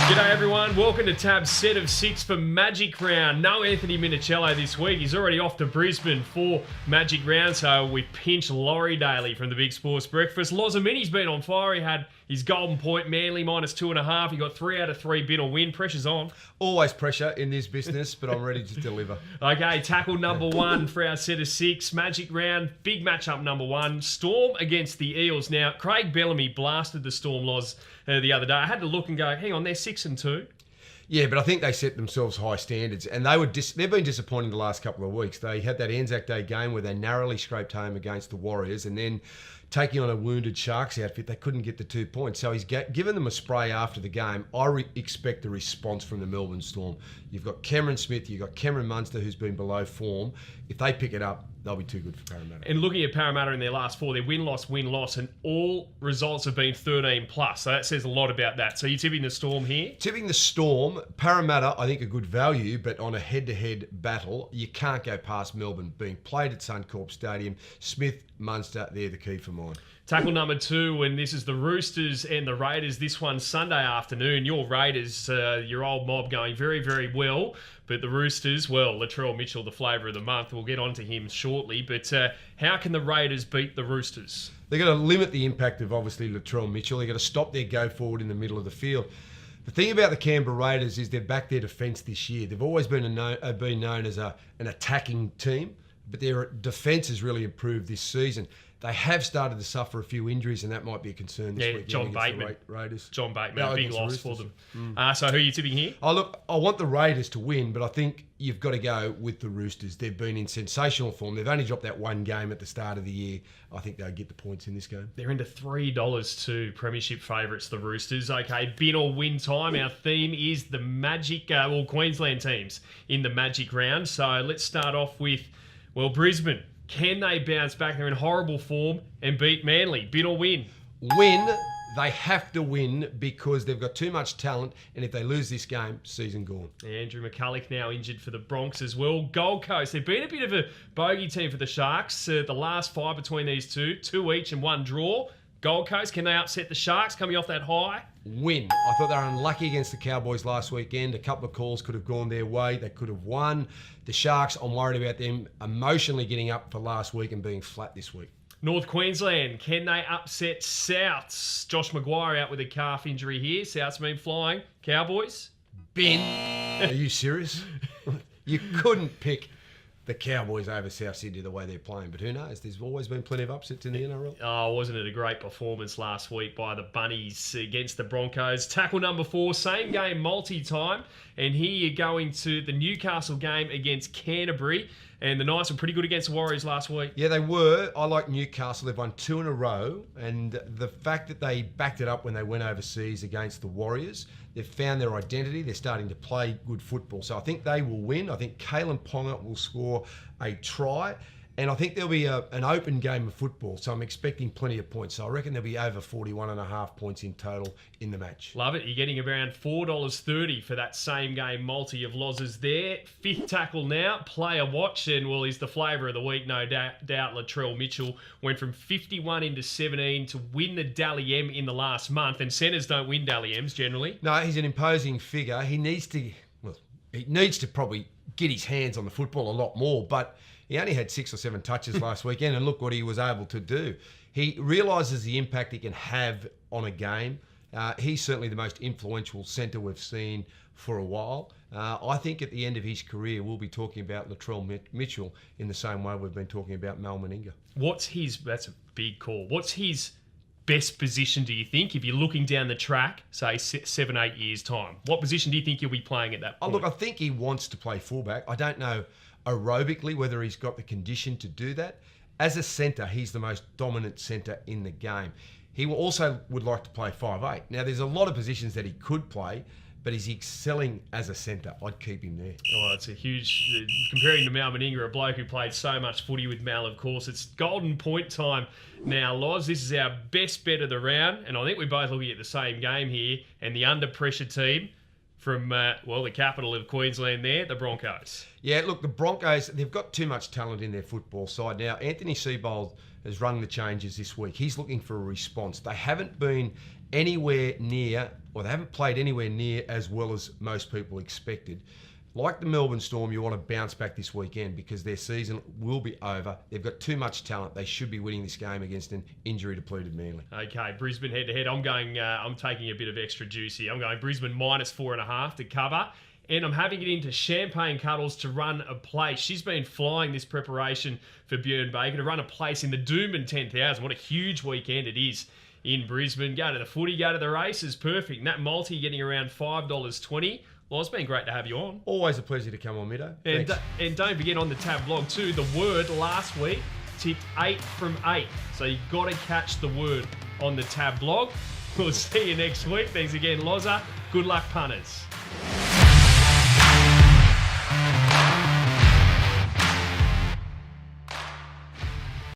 G'day everyone, welcome to Tab's set of 6 for Magic Round. No Anthony Minicello this week, he's already off to Brisbane for Magic Round, so we pinch Laurie Daley from the Big Sports Breakfast. Lozamini's been on fire, he had his golden point, Manly -2.5, he got 3 out of 3 bin or win, pressure's on. Always pressure in this business, but I'm ready to deliver. Okay, tackle number 1 for our set of 6, Magic Round, big matchup number 1, Storm against the Eels. Now, Craig Bellamy blasted the Storm Loz the other day. I had to look and go, hang on, they're 6-2. Yeah, but I think they set themselves high standards, and they've been disappointing the last couple of weeks. They had that Anzac Day game where they narrowly scraped home against the Warriors, and then taking on a wounded Sharks outfit, they couldn't get the 2 points. So he's given them a spray after the game. I expect a response from the Melbourne Storm. You've got Cameron Smith, you've got Cameron Munster, who's been below form. If they pick it up, they'll be too good for Parramatta. And looking at Parramatta in their last 4, their win-loss, and all results have been 13+. So that says a lot about that. So you're tipping the Storm here? Tipping the Storm. Parramatta, I think, a good value, but on a head-to-head battle, you can't go past Melbourne. Being played at Suncorp Stadium, Smith, Munster, they're the key for mine. Tackle number 2, and this is the Roosters and the Raiders. This one Sunday afternoon. Your Raiders, your old mob, going very, very well. But the Roosters, well, LATRELL Mitchell, the flavour of the month. We'll get on to him shortly. But how can the Raiders beat the Roosters? They've got to limit the impact of, obviously, LATRELL Mitchell. They've got to stop their go forward in the middle of the field. The thing about the Canberra Raiders is they've backed their defence this year. They've always been known as an attacking team, but their defence has really improved this season. They have started to suffer a few injuries, and that might be a concern this week. John Bateman. Raiders. John Bateman, a big loss for them. So who are you tipping here? Oh, look, I want the Raiders to win, but I think you've got to go with the Roosters. They've been in sensational form. They've only dropped that one game at the start of the year. I think they'll get the points in this game. They're into $3 to premiership favourites, the Roosters. Okay, bin or win time. Our theme is the Magic, Queensland teams in the Magic Round. So let's start off with, Brisbane. Can they bounce back? They're in horrible form and beat Manly. Bin or win? Win. They have to win because they've got too much talent, and if they lose this game, season gone. Andrew McCulloch now injured for the Broncos as well. Gold Coast, they've been a bit of a bogey team for the Sharks. The last 5 between these two each and 1 draw. Gold Coast, can they upset the Sharks coming off that high? Win. I thought they were unlucky against the Cowboys last weekend. A couple of calls could have gone their way. They could have won. The Sharks, I'm worried about them emotionally getting up for last week and being flat this week. North Queensland, can they upset Souths? Josh Maguire out with a calf injury here. Souths been flying. Cowboys? Bin. Are you serious? You couldn't pick the Cowboys over South Sydney the way they're playing, but who knows? There's always been plenty of upsets in the NRL. Oh, wasn't it a great performance last week by the Bunnies against the Broncos? Tackle number 4, same game multi-time, and here you're going to the Newcastle game against Canterbury, and the Knights were pretty good against the Warriors last week. Yeah, they were. I like Newcastle. They've won 2 in a row, and the fact that they backed it up when they went overseas against the Warriors, they've found their identity. They're starting to play good football. So I think they will win. I think Kalen Ponga will score a try. And I think there'll be an open game of football. So I'm expecting plenty of points. So I reckon there'll be over 41.5 points in total in the match. Love it. You're getting around $4.30 for that same game multi of losses there. 5th tackle now. Player watch. And, he's the flavour of the week, no doubt. LATRELL Mitchell went from 51 into 17 to win the Daley M in the last month. And centres don't win Daley M's generally. No, he's an imposing figure. He needs to probably get his hands on the football a lot more. But he only had 6 or 7 touches last weekend, and look what he was able to do. He realises the impact he can have on a game. He's certainly the most influential centre we've seen for a while. I think at the end of his career, we'll be talking about LATRELL Mitchell in the same way we've been talking about Mal Meninga. That's a big call. What's his best position, do you think, if you're looking down the track, say 7-8 years' time? What position do you think he'll be playing at that point? Look, I think he wants to play fullback. I don't know aerobically whether he's got the condition to do that. As a centre, he's the most dominant centre in the game. He also would like to play 5'8". Now, there's a lot of positions that he could play, but he's excelling as a centre. I'd keep him there. Oh, it's a huge... Comparing to Mal Meninga, a bloke who played so much footy with Mal, of course. It's golden point time now, Loz. This is our best bet of the round, and I think we're both looking at the same game here, and the under-pressure team, from, the capital of Queensland there, the Broncos. Yeah, look, the Broncos, they've got too much talent in their football side. Now, Anthony Seibold has rung the changes this week. He's looking for a response. They haven't been anywhere near, or they haven't played anywhere near as well as most people expected. Like the Melbourne Storm, you want to bounce back this weekend because their season will be over. They've got too much talent. They should be winning this game against an injury-depleted Manly. Okay, Brisbane head-to-head. I'm taking a bit of extra juice here. I'm going Brisbane -4.5 to cover. And I'm having it into Champagne Cuddles to run a place. She's been flying this preparation for Björn Baker to run a place in the Doomben 10,000. What a huge weekend it is in Brisbane. Go to the footy, go to the races. Perfect. And that multi getting around $5.20. Well, it's been great to have you on. Always a pleasure to come on, Middo. And don't forget on the Tab blog too, the word last week tipped 8 from 8. So you've got to catch the word on the Tab blog. We'll see you next week. Thanks again, Loza. Good luck, punters.